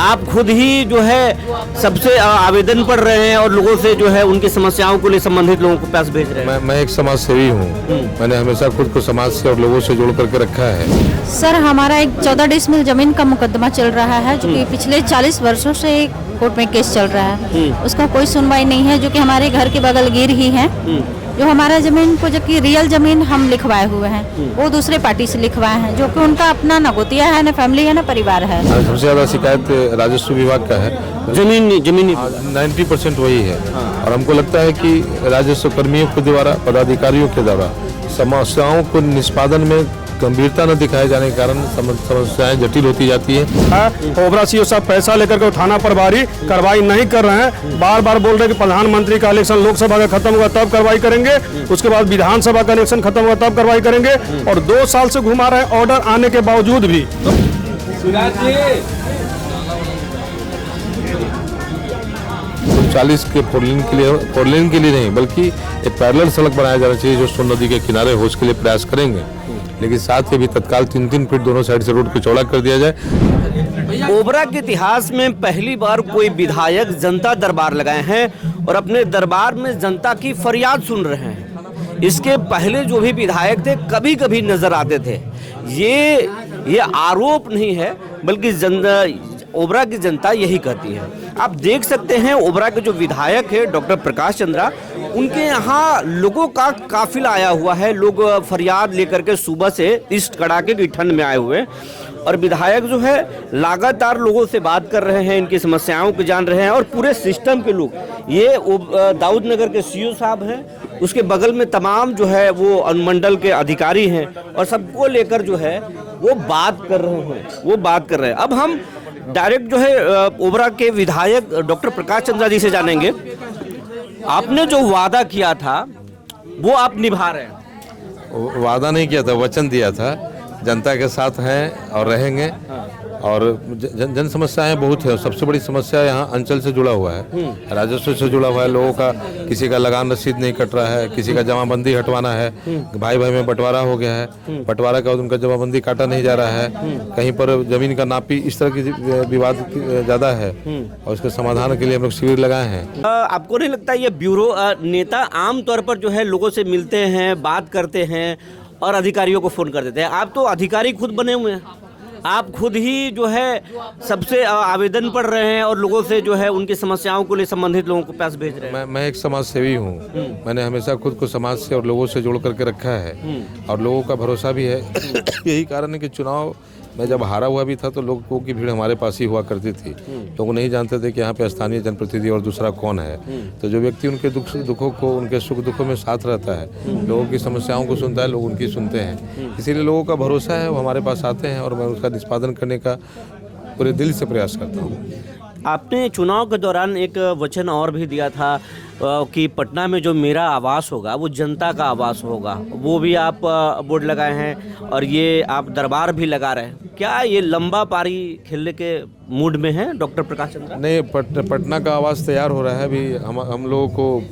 आप खुद ही जो है सबसे आवेदन पढ़ रहे हैं और लोगों से जो है उनकी समस्याओं को लिए संबंधित लोगों को पास भेज रहे हैं। मैं एक समाज सेवी हूँ। मैंने हमेशा खुद को समाज से और लोगों से जोड़ करके रखा है। सर, हमारा एक 14 डिसमिल जमीन का मुकदमा चल रहा है जो कि पिछले 40 वर्षों से कोर्ट में केस चल रहा है। उसका कोई सुनवाई नहीं है, जो कि हमारे घर के बगल गिर ही है। जो हमारा जमीन को, जो कि रियल जमीन हम लिखवाए हुए हैं, वो दूसरे पार्टी से लिखवाए हैं, जो कि उनका अपना न गोतिया है, न फैमिली है, न परिवार है। सबसे ज्यादा शिकायत राजस्व विभाग का है। जमीन 90% वही है। और हमको लगता है कि राजस्व कर्मियों के द्वारा, पदाधिकारियों के द्वारा समस्याओं को निष्पादन में गंभीरता न दिखाए जाने के कारण समस्याएं जटिल होती जाती है। ओबरा सीओ साहब पैसा लेकर के थाना प्रभारी कार्रवाई नहीं कर रहे हैं। बार बार बोल रहे हैं कि प्रधानमंत्री का इलेक्शन लोकसभा का खत्म होगा तब कार्रवाई करेंगे, उसके बाद विधानसभा का इलेक्शन खत्म होगा तब कार्रवाई करेंगे। और 2 साल से घुमा रहे हैं ऑर्डर आने के बावजूद भी। 40 के फोरलेन के लिए नहीं, बल्कि एक पैरेलल सड़क बनाया जाना चाहिए जो सोन नदी के किनारे हो, उसके लिए प्रयास करेंगे। लेकिन साथ ही भी तत्काल 3-3 फीट दोनों साइड से रोड को चौड़ा कर दिया जाए। ओबरा के इतिहास में पहली बार कोई विधायक जनता दरबार लगाए हैं और अपने दरबार में जनता की फरियाद सुन रहे हैं। इसके पहले जो भी विधायक थे कभी कभी नजर आते थे। ये आरोप नहीं है, बल्कि ओबरा की जनता यही कहती है। आप देख सकते हैं ओबरा के जो विधायक है डॉक्टर प्रकाश चंद्रा, उनके यहाँ लोगों का काफिला आया हुआ है। लोग फरियाद लेकर के सुबह से इस कड़ाके की ठंड में आए हुए, और विधायक जो है लगातार लोगों से बात कर रहे हैं, इनकी समस्याओं को जान रहे हैं। और पूरे सिस्टम के लोग, ये दाऊद नगर के सीओ साहब हैं, उसके बगल में तमाम जो है वो अनुमंडल के अधिकारी हैं, और सबको लेकर जो है वो बात कर रहे हैं। अब हम डायरेक्ट जो है ओबरा के विधायक डॉक्टर प्रकाश चंद्रा जी से जानेंगे। आपने जो वादा किया था वो आप निभा रहे हैं? वादा नहीं किया था, वचन दिया था। जनता के साथ हैं और रहेंगे। और जन समस्याएं बहुत है। सबसे बड़ी समस्या यहाँ अंचल से जुड़ा हुआ है, राजस्व से जुड़ा हुआ है। लोगों का किसी का लगान रसीद नहीं कट रहा है, किसी का जमाबंदी हटवाना है, भाई भाई में बंटवारा हो गया है, बंटवारा का उनका जमाबंदी काटा नहीं जा रहा है, कहीं पर जमीन का नापी, इस तरह की विवाद ज़्यादा है। और उसके समाधान के लिए हम लोग शिविर लगाए हैं। आपको नहीं लगता ये ब्यूरो नेता आमतौर पर जो है लोगों से मिलते हैं, बात करते हैं और अधिकारियों को फोन कर देते हैं? आप तो अधिकारी खुद बने हुए हैं, आप खुद ही जो है सबसे आवेदन पढ़ रहे हैं और लोगों से जो है उनकी समस्याओं को लिए संबंधित लोगों को पास भेज रहे हैं। मैं एक समाज सेवी हूँ। मैंने हमेशा खुद को समाज से और लोगों से जोड़ करके रखा है, और लोगों का भरोसा भी है। यही कारण है कि चुनाव में जब हारा हुआ भी था तो लोगों की भीड़ हमारे पास ही हुआ करती थी। लोग नहीं जानते थे कि यहाँ पे स्थानीय जनप्रतिनिधि और दूसरा कौन है। तो जो व्यक्ति उनके दुखों को, उनके सुख दुखों में साथ रहता है, लोगों की समस्याओं को सुनता है, लोग उनकी सुनते हैं, इसीलिए लोगों का भरोसा है, वो हमारे पास आते हैं और मैं उसका निष्पादन करने का पूरे दिल से प्रयास करता हूँ। आपने चुनाव के दौरान एक वचन और भी दिया था कि पटना में जो मेरा आवास होगा वो जनता का आवास होगा, वो भी आप बोर्ड लगाए हैं और ये आप दरबार भी लगा रहे हैं। क्या ये लंबा पारी खेलने के मूड में है डॉक्टर प्रकाश चंद्रा? नहीं, पटना का आवास तैयार हो रहा है। अभी हम लोगों को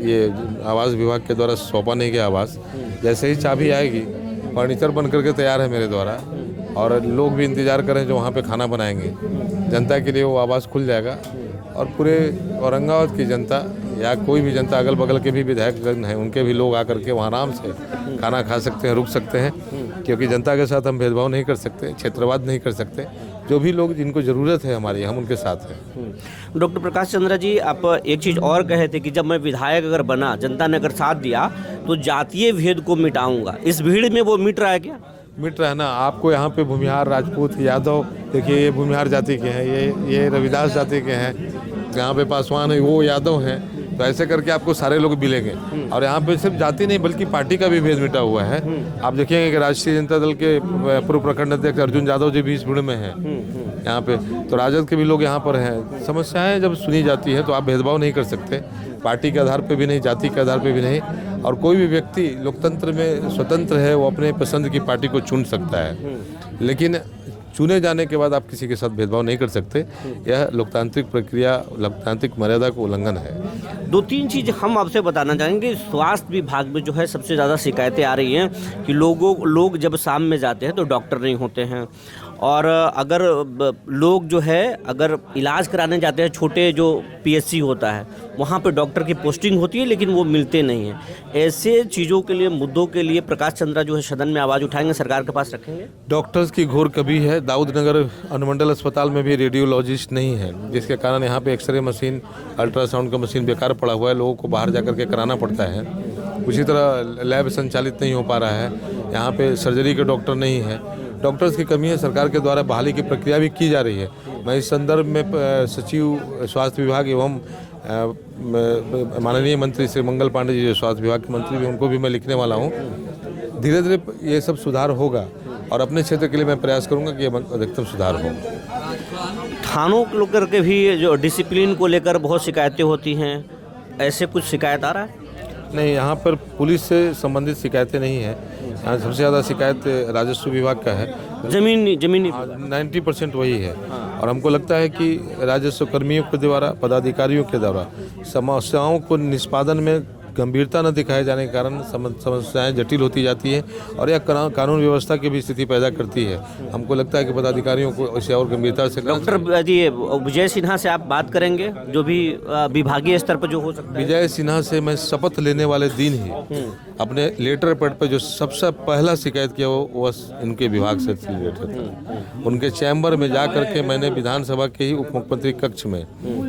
ये आवास विभाग के द्वारा सौंपा नहीं गया आवास। जैसे ही चाबी आएगी, फर्नीचर बन करके तैयार है मेरे द्वारा, और लोग भी इंतज़ार करें जो वहाँ पे खाना बनाएंगे। जनता के लिए वो आवास खुल जाएगा, और पूरे औरंगाबाद की जनता या कोई भी जनता, अगल बगल के भी विधायकगण हैं, उनके भी लोग आकर के वहाँ आराम से खाना खा सकते हैं, रुक सकते हैं। क्योंकि जनता के साथ हम भेदभाव नहीं कर सकते, क्षेत्रवाद नहीं कर सकते। जो भी लोग जिनको ज़रूरत है हमारी, हम उनके साथ हैं। डॉक्टर प्रकाश चंद्रा जी, आप एक चीज़ और कहे थे कि जब मैं विधायक अगर बना, जनता ने अगर साथ दिया तो जातीय भेद को मिटाऊंगा। इस भीड़ में वो मिट रहा है क्या? मिट रहा है ना। आपको यहाँ पे भूमिहार, राजपूत, यादव, देखिए ये भूमिहार जाति के हैं, ये रविदास जाति के हैं, यहाँ पे पासवान है, वो यादव हैं। तो ऐसे करके आपको सारे लोग मिलेंगे। और यहाँ पे सिर्फ जाति नहीं बल्कि पार्टी का भी भेद मिटा हुआ है। आप देखेंगे कि राष्ट्रीय जनता दल के पूर्व प्रखंड अध्यक्ष अर्जुन यादव जी भी इस भीड़ में हैं यहाँ पे। तो राजद के भी लोग यहाँ पर हैं। समस्याएं जब सुनी जाती है तो आप भेदभाव नहीं कर सकते, पार्टी के आधार पे भी नहीं, जाति के आधार पे भी नहीं। और कोई भी व्यक्ति लोकतंत्र में स्वतंत्र है, वो अपने पसंद की पार्टी को चुन सकता है। लेकिन चुने जाने के बाद आप किसी के साथ भेदभाव नहीं कर सकते। यह लोकतांत्रिक प्रक्रिया, लोकतांत्रिक मर्यादा का उल्लंघन है। 2-3 चीज़ हम आपसे बताना चाहेंगे। स्वास्थ्य विभाग में जो है सबसे ज़्यादा शिकायतें आ रही हैं कि लोग जब शाम में जाते हैं तो डॉक्टर नहीं होते हैं, और अगर लोग जो है अगर इलाज कराने जाते हैं, छोटे जो पीएचसी होता है वहाँ पे डॉक्टर की पोस्टिंग होती है लेकिन वो मिलते नहीं हैं। ऐसे चीज़ों के लिए, मुद्दों के लिए प्रकाश चंद्रा जो है सदन में आवाज़ उठाएंगे, सरकार के पास रखेंगे। डॉक्टर्स की घोर कमी है। दाऊदनगर अनुमंडल अस्पताल में भी रेडियोलॉजिस्ट नहीं है, जिसके कारण यहाँ पे एक्सरे मशीन, अल्ट्रासाउंड का मशीन बेकार पड़ा हुआ है, लोगों को बाहर जा करके कराना पड़ता है। उसी तरह लैब संचालित नहीं हो पा रहा है, यहाँ पे सर्जरी के डॉक्टर नहीं है, डॉक्टर्स की कमी है। सरकार के द्वारा बहाली की प्रक्रिया भी की जा रही है। मैं इस संदर्भ में सचिव स्वास्थ्य विभाग एवं माननीय मंत्री श्री मंगल पांडे जी, जो स्वास्थ्य विभाग के मंत्री भी, उनको भी मैं लिखने वाला हूँ। धीरे धीरे ये सब सुधार होगा और अपने क्षेत्र के लिए मैं प्रयास करूँगा कि अधिकतम सुधार हो। थानों को लेकर के भी जो डिसिप्लिन को लेकर बहुत शिकायतें होती हैं, ऐसे कुछ शिकायत आ रहा है? नहीं, यहाँ पर पुलिस से संबंधित शिकायतें नहीं है। यहाँ सबसे ज़्यादा शिकायत राजस्व विभाग का है। जमीनी 90% वही है। और हमको लगता है कि राजस्व कर्मियों के द्वारा, पदाधिकारियों के द्वारा समस्याओं को निष्पादन में गंभीरता न दिखाए जाने के कारण समस्याएं जटिल होती जाती है और यह कानून व्यवस्था की भी स्थिति पैदा करती है। हमको लगता है कि पदाधिकारियों को इसे और गंभीरता से। डॉक्टर विजय सिन्हा से आप बात करेंगे, जो भी विभागीय स्तर पर जो हो सकता है। विजय सिन्हा से मैं शपथ लेने वाले दिन ही अपने लेटर पैड पर जो सबसे पहला शिकायत किया वो इनके विभाग से रिलेटेड था। उनके चैम्बर में जा करके मैंने विधानसभा के ही उप मुख्यमंत्री कक्ष में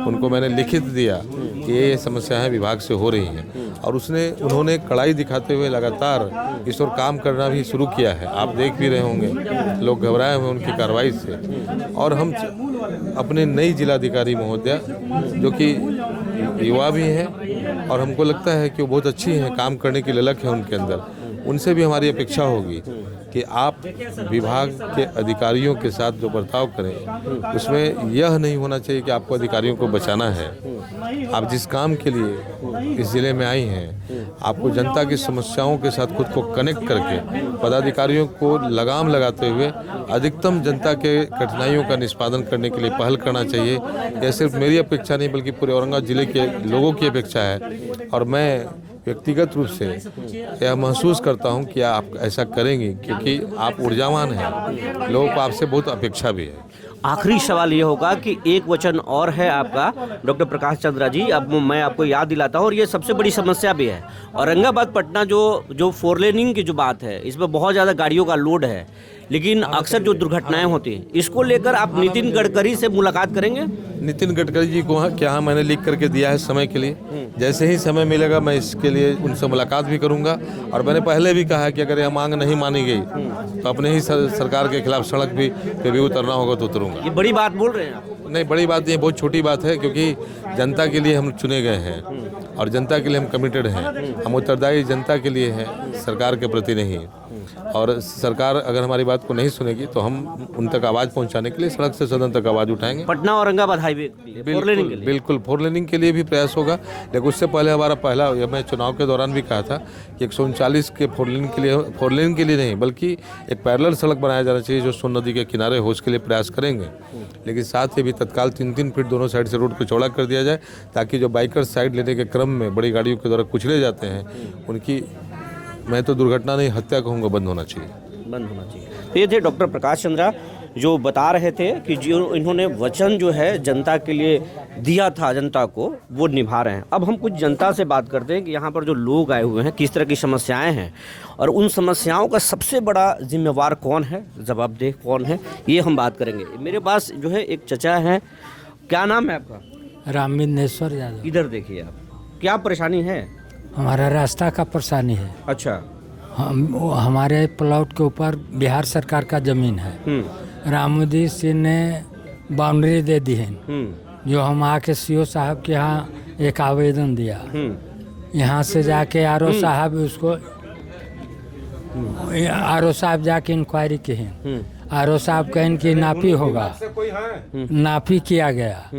उनको मैंने लिखित दिया कि ये समस्याएं विभाग से हो रही हैं और उन्होंने कड़ाई दिखाते हुए लगातार इस ओर काम करना भी शुरू किया है। आप देख भी रहे होंगे, लोग घबराए हुए उनकी कार्रवाई से। और हम अपने नई जिलाधिकारी महोदया, जो कि युवा भी हैं और हमको लगता है कि वो बहुत अच्छी हैं, काम करने की ललक है उनके अंदर, उनसे भी हमारी अपेक्षा होगी कि आप विभाग के अधिकारियों के साथ जो बर्ताव करें उसमें यह नहीं होना चाहिए कि आपको अधिकारियों को बचाना है। आप जिस काम के लिए इस ज़िले में आई हैं, आपको जनता की समस्याओं के साथ खुद को कनेक्ट करके पदाधिकारियों को लगाम लगाते हुए अधिकतम जनता के कठिनाइयों का निष्पादन करने के लिए पहल करना चाहिए। यह सिर्फ मेरी अपेक्षा नहीं बल्कि पूरे औरंगाबाद जिले के लोगों की अपेक्षा है और मैं व्यक्तिगत रूप से यह महसूस करता हूं कि आप ऐसा करेंगे क्योंकि आप ऊर्जावान हैं, लोगों को आपसे बहुत अपेक्षा भी है। आखिरी सवाल ये होगा कि एक वचन और है आपका डॉक्टर प्रकाश चंद्रा जी, अब मैं आपको याद दिलाता हूँ और ये सबसे बड़ी समस्या भी है। औरंगाबाद पटना जो 4 लेनिंग की जो बात है, इसमें बहुत ज़्यादा गाड़ियों का लोड है, लेकिन अक्सर जो दुर्घटनाएं होती हैं, इसको लेकर आप नितिन गडकरी से मुलाकात करेंगे? नितिन गडकरी जी को क्या मैंने लिख करके दिया है समय के लिए, जैसे ही समय मिलेगा मैं इसके लिए उनसे मुलाकात भी करूंगा। और मैंने पहले भी कहा है कि अगर यह मांग नहीं मानी गई तो अपने ही सरकार के खिलाफ सड़क पे भी उतरना होगा तो उतरूंगा। ये बड़ी बात बोल रहे हैं आप? नहीं, बड़ी बात नहीं, बहुत छोटी बात है, क्योंकि जनता के लिए हम चुने गए हैं और जनता के लिए हम कमिटेड हैं। हम उत्तरदायी जनता के लिए हैं, सरकार के प्रति नहीं। और सरकार अगर हमारी बात को नहीं सुनेगी तो हम उन तक आवाज़ पहुंचाने के लिए सड़क से सदन तक आवाज़ उठाएंगे। पटना औरंगाबाद हाईवे बिल्कुल 4 लेनिंग के लिए भी प्रयास होगा, लेकिन उससे पहले हमारा पहला, मैं चुनाव के दौरान भी कहा था कि 139 के 4 लेन के लिए नहीं बल्कि एक पैरेलल सड़क बनाया जाना चाहिए जो सोन नदी के किनारे हो, उसके लिए प्रयास करेंगे। लेकिन साथ ही भी तत्काल 3-3 फीट दोनों साइड से रोड को चौड़ा कर दिया जाए ताकि जो बाइकर साइड लेने के क्रम में बड़ी गाड़ियों के द्वारा कुचले जाते हैं उनकी, मैं तो दुर्घटना नहीं हत्या कहूँगा, बंद होना चाहिए। तो ये थे डॉक्टर प्रकाश चंद्रा जो बता रहे थे कि जो इन्होंने वचन जो है जनता के लिए दिया था, जनता को वो निभा रहे हैं। अब हम कुछ जनता से बात करते हैं कि यहाँ पर जो लोग आए हुए हैं किस तरह की समस्याएं हैं और उन समस्याओं का सबसे बड़ा जिम्मेवार कौन है, जवाबदेह कौन है, ये हम बात करेंगे। मेरे पास जो है एक चचा है, क्या नाम है आपका? रामविंदेश्वर यादव। इधर देखिए आप, क्या परेशानी है? हमारा रास्ता का परेशानी है। अच्छा। हमारे प्लॉट के ऊपर बिहार सरकार का जमीन है, रामोदी सिंह ने बाउंड्री दे दी है, जो हम आके सीओ साहब के यहाँ एक आवेदन दिया, यहाँ से जाके आरओ साहब उसको आरओ साहब जाके इंक्वायरी की है, आरओ साहब कहें कि नापी होगा, नापी किया गया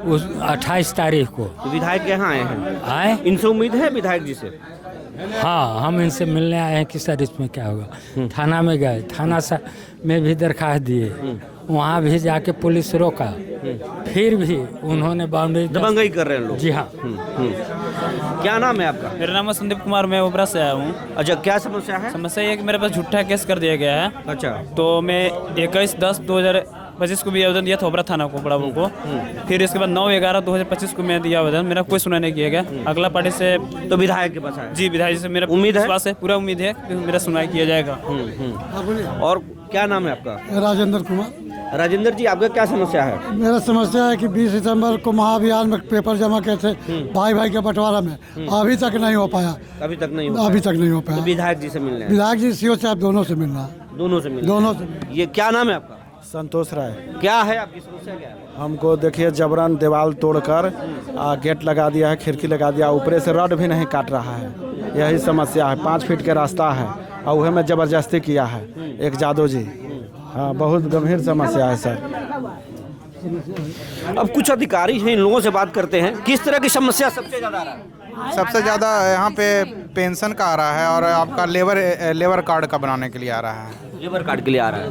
उस 28 तारीख को। विधायक यहाँ आए हैं? आए, इनसे उम्मीद है विधायक जी से? हाँ, हम इनसे मिलने आए हैं कि सर इसमें क्या होगा। थाना में गए, थाना में भी दरखास्त दिए, वहाँ भी जाके पुलिस रोका, फिर भी उन्होंने बाउंड्री दबंगई कर रहे हैं लोग। जी हाँ। क्या नाम है आपका? मेरा नाम है संदीप कुमार, मैं ओबरा से आया हूँ। अच्छा, क्या समस्या है? समस्या ये है कि मेरे पास झूठा केस कर दिया गया है। अच्छा, तो मैं 21/10/2025 को भी आवेदन दिया था ओबरा थाना को, बड़ाबू को। फिर इसके बाद 9/11/2025 को मैं दिया आवेदन, मेरा कोई सुनाई नहीं किया गया। अगला पार्टी से तो विधायक के पास आए? जी, विधायक से मेरा उम्मीद है? विश्वास है, पूरा उम्मीद है कि मेरा सुनाई किया जाएगा। और क्या नाम है आपका? राजेंद्र कुमार। राजेंद्र जी, आपका क्या समस्या है? मेरा समस्या है कि 20 सितंबर को महाअभियान में पेपर जमा किए थे भाई के बंटवारा में, अभी तक नहीं हो पाया। अभी तक नहीं हुआ? अभी तक नहीं हो तो पाया। विधायक जी से मिलने हैं? विधायक जी सीओ साहब दोनों से मिलना है। दोनों से मिलने? दोनों से। ये क्या नाम है आपका? संतोष राय। क्या है आपकी समस्या, क्या है? हमको देखिए जबरन दीवार तोड़कर गेट लगा दिया है, खिड़की लगा दिया, ऊपर से रड भी नहीं काट रहा है। यही समस्या है। 5 फीट के रास्ता है और वह में ज़बरदस्ती किया है एक जादव जी। हाँ, बहुत गंभीर समस्या है सर। अब कुछ अधिकारी हैं, इन लोगों से बात करते हैं। किस तरह की समस्या सबसे ज़्यादा आ रहा है? सबसे ज़्यादा यहाँ पे पेंशन का आ रहा है और आपका लेबर कार्ड का बनाने के लिए आ रहा है। लेबर कार्ड के लिए आ रहा है?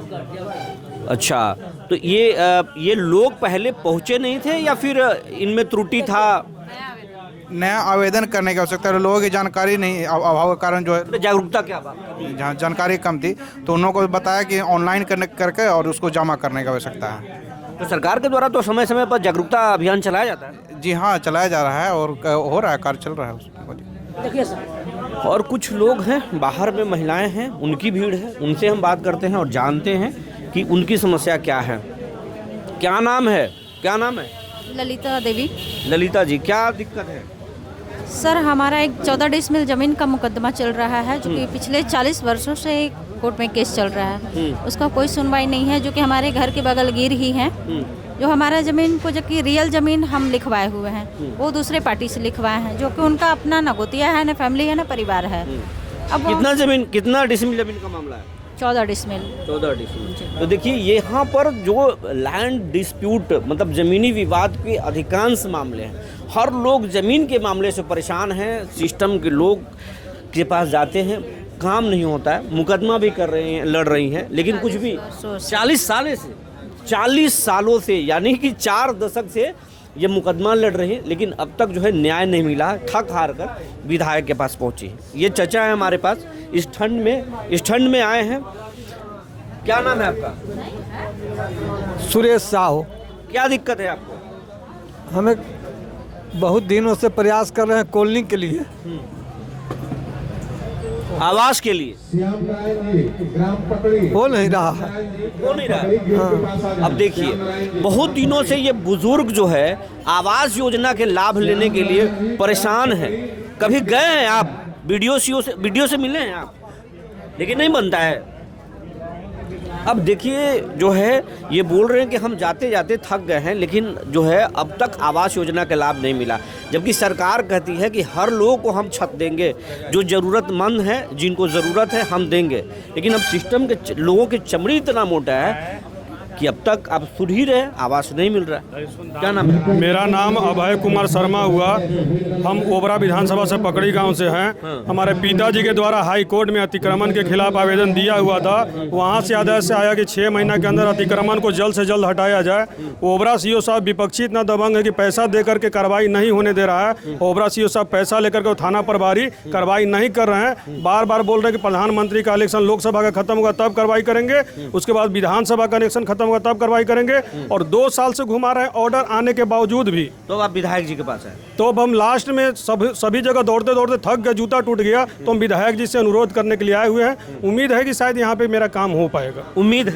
अच्छा, तो ये लोग पहले पहुँचे नहीं थे या फिर इनमें त्रुटि था? नया आवेदन करने की आवश्यकता है। लोगों की जानकारी नहीं, अभाव के कारण जो है, तो जागरूकता क्या बात? जहाँ जानकारी कम थी तो उन लोगों को बताया कि ऑनलाइन करके और उसको जमा करने की आवश्यकता है। तो सरकार के द्वारा तो समय समय पर जागरूकता अभियान चलाया जाता है? जी हाँ, चलाया जा रहा है और हो रहा है, कार्य चल रहा है उसमें। और कुछ लोग हैं बाहर में, महिलाएं हैं, उनकी भीड़ है, उनसे हम बात करते हैं और जानते हैं कि उनकी समस्या क्या है। क्या नाम है? क्या नाम है? ललिता देवी। ललिता जी, क्या दिक्कत है? सर, हमारा एक 14 डिसमिल जमीन का मुकदमा चल रहा है, जो कि पिछले 40 वर्षों से कोर्ट में केस चल रहा है। उसका कोई सुनवाई नहीं है, जो कि हमारे घर के बगल गिर ही हैं। जो हमारा ज़मीन को, जो कि रियल ज़मीन हम लिखवाए हुए हैं, वो दूसरे पार्टी से लिखवाए हैं, जो कि उनका अपना ना गोतिया है, ना फैमिली है, ना परिवार है। अब कितना जमीन, कितना डिसमिल जमीन का मामला है? 14 डिसमिल। 14 डिसमिल। तो देखिए, यहाँ पर जो लैंड डिस्प्यूट, मतलब ज़मीनी विवाद के अधिकांश मामले हैं। हर लोग ज़मीन के मामले से परेशान हैं। सिस्टम के लोग के पास जाते हैं, काम नहीं होता है, मुकदमा भी कर रहे हैं, लड़ रही हैं, लेकिन कुछ भी 40 सालों से यानी कि 4 दशक से ये मुकदमा लड़ रही है, लेकिन अब तक जो है न्याय नहीं मिला। थक हार कर विधायक के पास पहुंची। ये चचा है हमारे पास, इस ठंड में आए हैं। क्या नाम है आपका? सुरेश साहू। क्या दिक्कत है आपको? हमें बहुत दिनों से प्रयास कर रहे हैं कॉलोनी के लिए, आवास के लिए। हो नहीं रहा है। हो नहीं रहा। अब देखिए, बहुत दिनों से ये बुजुर्ग जो है आवास योजना के लाभ लेने के लिए परेशान है। कभी गए हैं आप? वीडियो से मिले हैं आप? लेकिन नहीं बनता है। अब देखिए, जो है ये बोल रहे हैं कि हम जाते जाते थक गए हैं, लेकिन जो है अब तक आवास योजना का लाभ नहीं मिला। जबकि सरकार कहती है कि हर लोगों को हम छत देंगे, जो ज़रूरतमंद है, जिनको ज़रूरत है, हम देंगे। लेकिन अब सिस्टम के लोगों की चमड़ी इतना मोटा है कि अब तक आप सुन ही रहे, आवास नहीं मिल रहा है। क्या नाम है? मेरा नाम अभय कुमार शर्मा हुआ। हम ओबरा विधानसभा से पकड़ी गांव से हैं। हमारे पिताजी के द्वारा हाई कोर्ट में अतिक्रमण के खिलाफ आवेदन दिया हुआ था। वहां से आदेश से आया कि 6 महीना के अंदर अतिक्रमण को जल्द से जल्द हटाया जाए। ओबरा सीओ साहब विपक्षी इतना दबंग है कि पैसा देकर के कार्रवाई नहीं होने दे रहा है। ओबरा सीओ साहब पैसा लेकर के थाना प्रभारी कार्रवाई नहीं कर रहे हैं। बार बार बोल रहे हैं कि प्रधानमंत्री का इलेक्शन लोकसभा का खत्म होगा तब कार्रवाई करेंगे, उसके बाद विधानसभा का इलेक्शन खत्म होगा तब कार्रवाई करेंगे। और 2 साल से घुमा रहे हैं, ऑर्डर आने के बावजूद भी। तो आप विधायक जी के पास है? तो अब हम लास्ट में सभी जगह दौड़ते दौड़ते थक गए, जूता टूट गया, तो हम विधायक जी से अनुरोध करने के लिए आए हुए हैं। उम्मीद है कि शायद यहाँ पे मेरा काम हो पाएगा। उम्मीद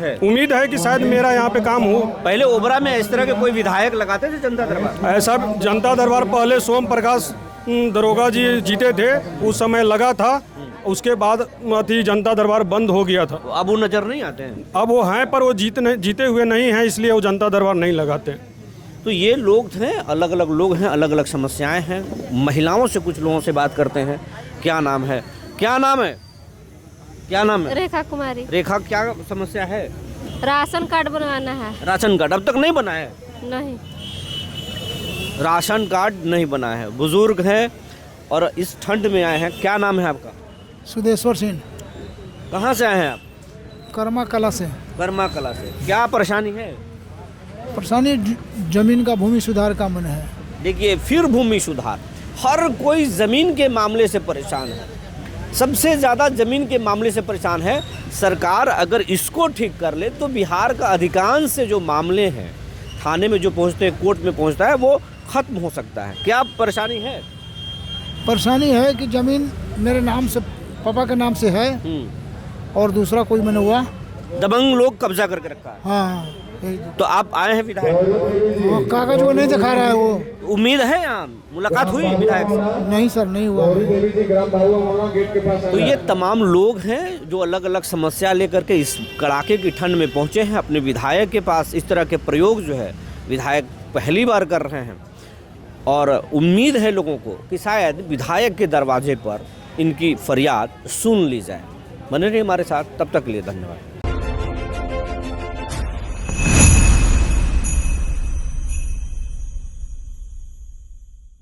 है कि शायद मेरा यहाँ पे काम हो। पहले ओबरा में इस तरह के कोई विधायक लगाते थे जनता दरबार? ऐसा जनता दरबार पहले सोम प्रकाश दरोगा जी जीते थे, उस समय लगा था। उसके बाद जनता दरबार बंद हो गया था। अब वो नजर नहीं आते हैं? अब वो हैं, पर वो जीते हुए नहीं हैं, इसलिए वो जनता दरबार नहीं लगाते। तो ये लोग थे, अलग अलग लोग हैं, अलग अलग समस्याएं हैं। महिलाओं से कुछ लोगों से बात करते हैं। क्या नाम है? क्या नाम है? क्या नाम है? रेखा कुमारी। रेखा, क्या समस्या है? राशन कार्ड बनवाना है। राशन कार्ड अब तक नहीं बना है? नहीं, राशन कार्ड नहीं बना है। बुजुर्ग हैं और इस ठंड में आए हैं। क्या नाम है आपका? सुदेश्वर सिंह। कहाँ से आए हैं आप? कर्मा कला से। कर्मा कला से। क्या परेशानी है? परेशानी जमीन का भूमि सुधार का मन है। देखिए, फिर भूमि सुधार, हर कोई ज़मीन के मामले से परेशान है, सबसे ज़्यादा ज़मीन के मामले से परेशान है। सरकार अगर इसको ठीक कर ले तो बिहार का अधिकांश से जो मामले हैं थाने में जो पहुंचते हैं, कोर्ट में पहुंचता है, वो ख़त्म हो सकता है। क्या परेशानी है? परेशानी है कि ज़मीन मेरे नाम से, पापा के नाम से है और दूसरा कोई मैंने हुआ दबंग लोग कब्जा करके रखा है। हाँ, तो आप आए हैं विधायक, वो कागज वो नहीं दिखा रहा है। वो उम्मीद है यहाँ मुलाकात हुई विधायक से? नहीं सर, नहीं हुआ। तो ये तमाम लोग हैं जो अलग अलग समस्या लेकर के इस कड़ाके की ठंड में पहुंचे हैं अपने विधायक के पास। इस तरह के प्रयोग जो है विधायक पहली बार कर रहे हैं और उम्मीद है लोगों को कि शायद विधायक के दरवाजे पर इनकी फरियाद सुन ली जाए। बने रहिए हमारे साथ, तब तक के लिए धन्यवाद।